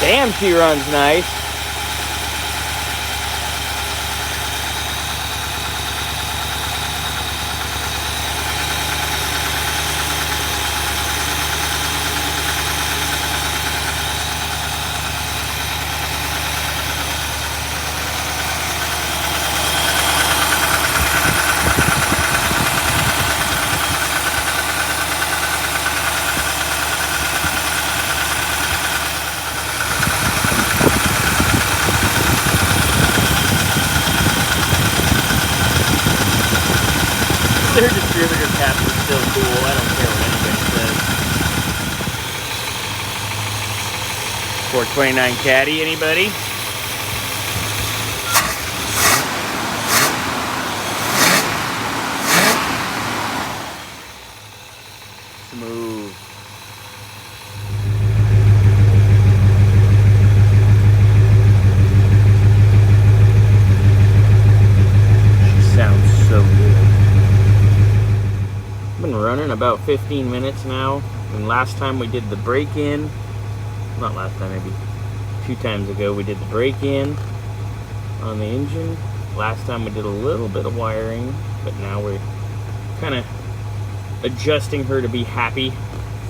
Damn, she runs nice. Their distributor cap is still cool. I don't care what anybody says. 429 Caddy, anybody? Smooth. She sounds so good. Been running about 15 minutes now, and last time we did the break-in, not last time, maybe 2 times ago, we did the break-in on the engine. Last time we did a little bit of wiring, but now we're kind of adjusting her to be happy.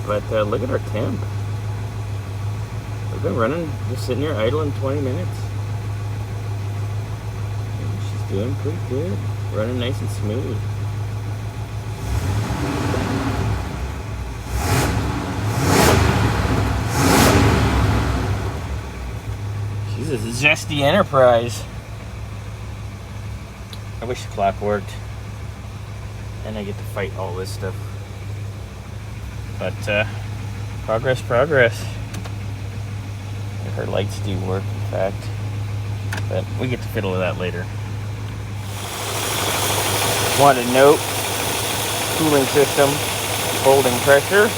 But look at our temp. We've been running, just sitting here idling 20 minutes. And she's doing pretty good, running nice and smooth. She's a zesty enterprise. I wish the clock worked. And I get to fight all this stuff. But progress. Her lights do work, in fact. But we get to fiddle with that later. Want to note, cooling system, holding pressure.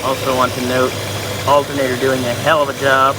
Also want to note, alternator doing a hell of a job.